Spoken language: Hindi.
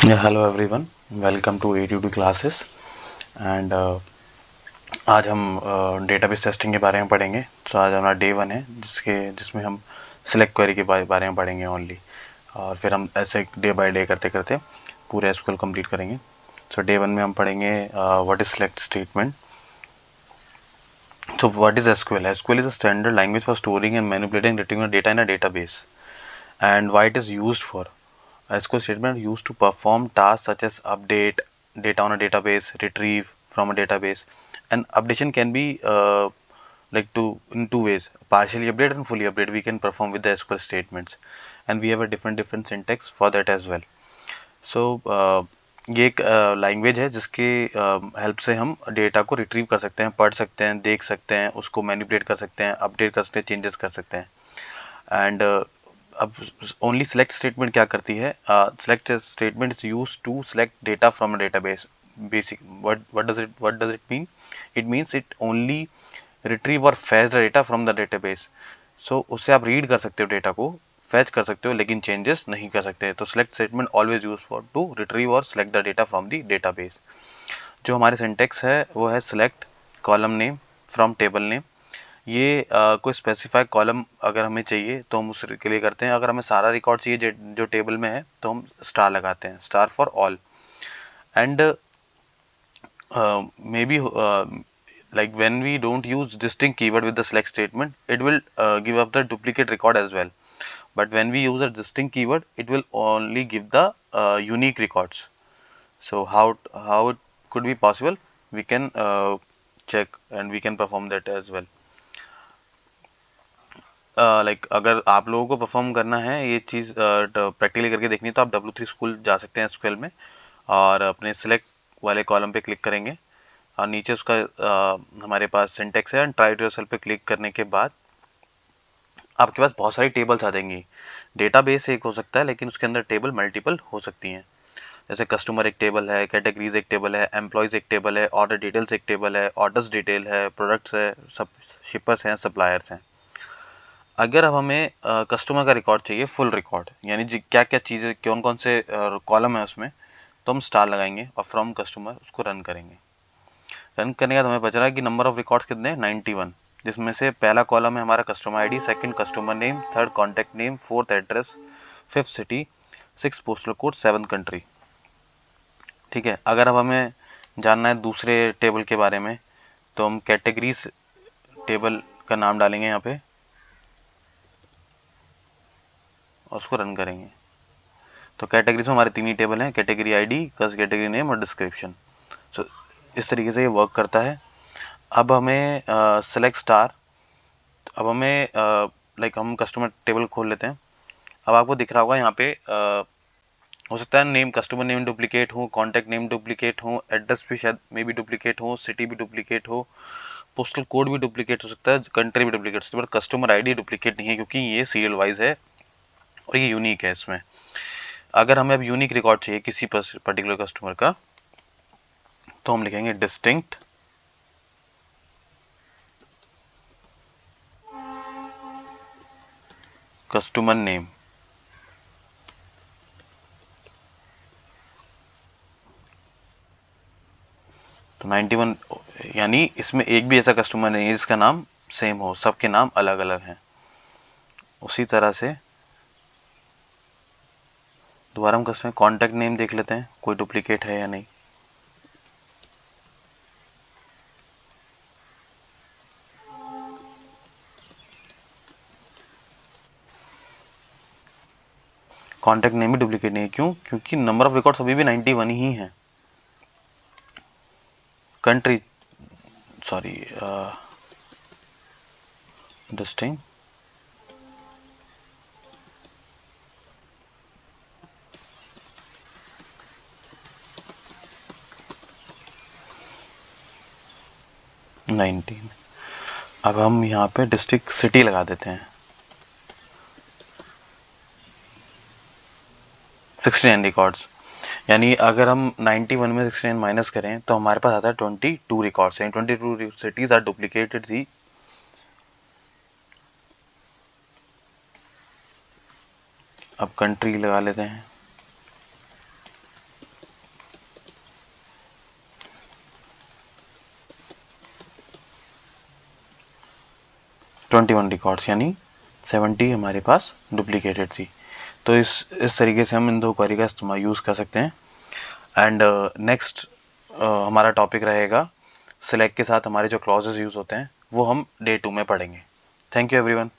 Yeah, hello everyone. Welcome to ATUT classes. And आज हम डेटाबेस टेस्टिंग के बारे में पढ़ेंगे. तो आज हमारा डे 1 है जिसमें हम सिलेक्ट क्वेरी के बारे में पढ़ेंगे ओनली. और फिर हम ऐसे डे बाय डे करते करते पूरे एसक्यूएल कंप्लीट करेंगे. सो डे 1 में हम पढ़ेंगे what is select statement. So what is SQL? SQL is a standard language for storing and manipulating retrieval data in a database. And why it is used for? SQL statement used to perform tasks such as update data on a database, retrieve from a database, and updation can be in two ways: partially update and fully update. We can perform with the SQL statements, and we have a different syntax for that as well. So ये एक लैंग्वेज है जिसके हेल्प से हम डेटा को रिट्रीव कर सकते हैं, पढ़ सकते हैं, देख सकते हैं, उसको मैनिपुलेट कर सकते हैं, अपडेट कर सकते हैं, चेंजेस कर सकते हैं. एंड अब ओनली सेलेक्ट स्टेटमेंट क्या करती है? Select statement is used to select data from a database. Basic what does it mean? It means it only retrieve और fetch the data from the database. So उससे आप रीड कर सकते हो, डेटा को फैच कर सकते हो, लेकिन चेंजेस नहीं कर सकते. तो select statement always use for to retrieve और select the data from the database. जो हमारे सिंटेक्स है वो है select column name from table name. ये कोई स्पेसिफाइड कॉलम अगर हमें चाहिए तो हम उसके लिए करते हैं. अगर हमें सारा रिकॉर्ड चाहिए जो टेबल में है तो हम स्टार लगाते हैं, star for all. And may be like when we don't use distinct keyword with the select statement, it will give up the duplicate record as well. But when we use a distinct keyword, it will only give the unique records. So how it could be possible? We can check and we can perform that as well. अगर आप लोगों को परफॉर्म करना है ये चीज़ प्रैक्टिकली करके देखनी है तो आप W3 स्कूल जा सकते हैं SQL में, और अपने सिलेक्ट वाले कॉलम पे क्लिक करेंगे और नीचे उसका हमारे पास सिंटेक्स है. ट्राई टू योरसेल्फ पे क्लिक करने के बाद आपके पास बहुत सारी टेबल्स आ जाएंगी. डेटाबेस एक हो सकता है, लेकिन उसके अंदर टेबल मल्टीपल हो सकती हैं. जैसे कस्टमर एक टेबल है, कैटेगरीज एक टेबल है, एम्प्लॉयज़ एक टेबल है, ऑर्डर डिटेल्स एक टेबल है, ऑर्डर्स डिटेल है, प्रोडक्ट्स है, सब शिपर्स हैं, सप्लायर्स हैं. अगर अब हमें कस्टमर का रिकॉर्ड चाहिए, फुल रिकॉर्ड, यानी क्या क्या चीज़ें, कौन कौन से कॉलम है उसमें, तो हम स्टार लगाएंगे और फ्रॉम कस्टमर उसको रन करेंगे. रन करने के बाद हमें बच रहा है कि नंबर ऑफ रिकॉर्ड्स कितने हैं? 91. जिसमें से पहला कॉलम है हमारा customer ID, second customer name, third contact name, fourth address, fifth city, six postal code, seven country. ठीक है. अगर अब हमें जानना है दूसरे टेबल के बारे में तो हम कैटेगरीज टेबल का नाम डालेंगे यहाँ पे और उसको रन करेंगे. तो कैटेगरीज में हमारे तीन ही टेबल हैं: कैटेगरी आईडी, कैटेगरी नेम और डिस्क्रिप्शन. सो इस तरीके से ये वर्क करता है. अब हमें सेलेक्ट स्टार. अब हमें हम कस्टमर टेबल खोल लेते हैं. अब आपको दिख रहा होगा यहाँ पे हो सकता है नेम, कस्टमर नेम डुप्लीकेट हो, कॉन्टैक्ट नेम डुप्लीकेट हो, एड्रेस भी शायद मे बी डुप्लीकेट हो, सिटी भी डुप्लीकेट हो, पोस्टल कोड भी डुप्लीकेट हो सकता है, कंट्री भी डुप्लीकेट हो सकता है, बट कस्टमर आईडी डुप्लीकेट नहीं है क्योंकि ये सीरियल वाइज है और ये यूनिक है इसमें. अगर हमें अब यूनिक रिकॉर्ड चाहिए किसी पर्टिकुलर कस्टमर का तो हम लिखेंगे डिस्टिंक्ट कस्टमर नेम. तो 91, यानी इसमें एक भी ऐसा कस्टमर नहीं है जिसका नाम सेम हो, सबके नाम अलग अलग हैं. उसी तरह से दोबारा हम कस्टमर कॉन्टैक्ट नेम देख लेते हैं कोई डुप्लीकेट है या नहीं. कॉन्टैक्ट नेम भी डुप्लीकेट नहीं है. क्यों? क्योंकि नंबर ऑफ रिकॉर्ड्स अभी भी 91 ही है. Country, sorry, distinct 19. अब हम यहाँ पे डिस्ट्रिक्ट सिटी लगा देते हैं. 69 रिकॉर्ड्स, यानी अगर हम 91 में 69 माइनस करें तो हमारे पास आता है 22 रिकॉर्ड्स. यानी 22 सिटीज आर डुप्लीकेटेड थी. अब कंट्री लगा लेते हैं. 21 रिकॉर्ड्स, यानी 70 हमारे पास डुप्लीकेटेड थी। तो इस तरीके से हम इन 2 क्वेरी का इस्तेमाल यूज़ कर सकते हैं। एंड नेक्स्ट हमारा टॉपिक रहेगा सिलेक्ट के साथ हमारे जो क्लॉजेज यूज़ होते हैं वो हम डे 2 में पढ़ेंगे। Thank you everyone.